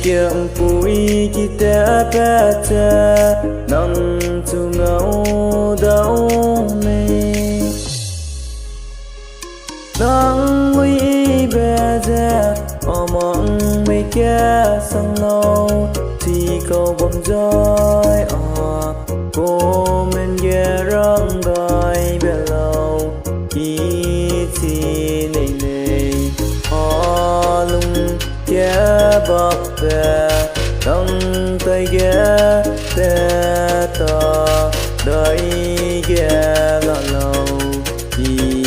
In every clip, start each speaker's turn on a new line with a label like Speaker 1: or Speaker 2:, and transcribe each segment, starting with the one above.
Speaker 1: kiệm bụi kita baca nang tu ngau đau mi nang nguy bè ra mong mấy kia sang lâu thì câu bom rơi cô mình ghé rong gọi bè lâu ý thì này này họ lung ghé bọc bè nâng tay ghé bè to đợi ghé là lâu thì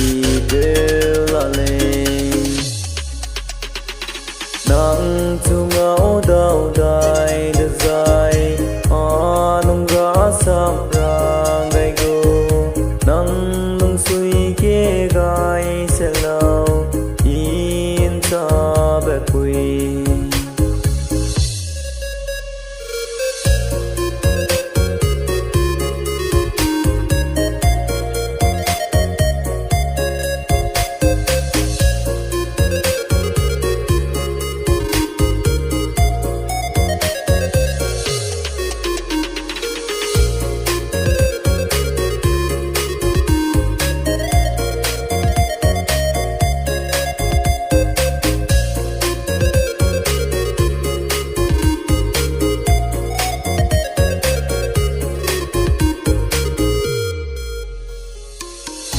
Speaker 1: bêu là lên nắng thu ngẫu đầu đời được dài nung gió sầm ràng gây gù nắng nung suy kia gai sẽ lâu yên cho bè quỳ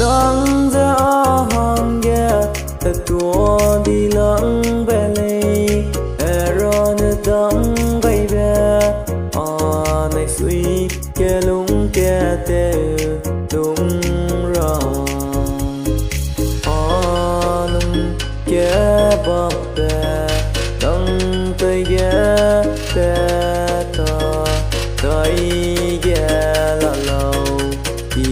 Speaker 1: nắng ra hòn ghé ta tua đi lắng về lì rồi nữa tắm gây về này suy kẻ lúng kẻ tê đúng rồi lúng kẻ bọc bè nắng tay ghé bè ta tay ghé là lâu thì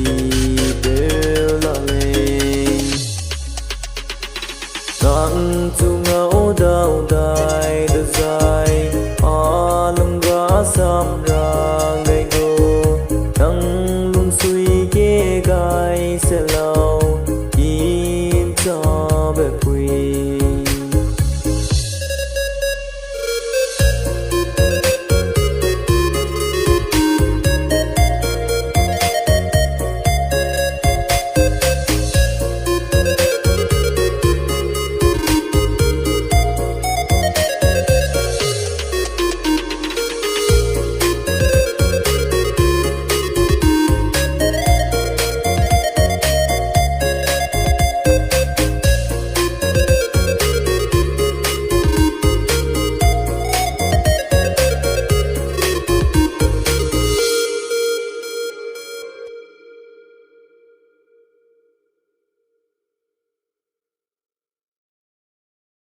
Speaker 1: nắng thu ngẫu đầu đời được dài lưng gió sầm ràng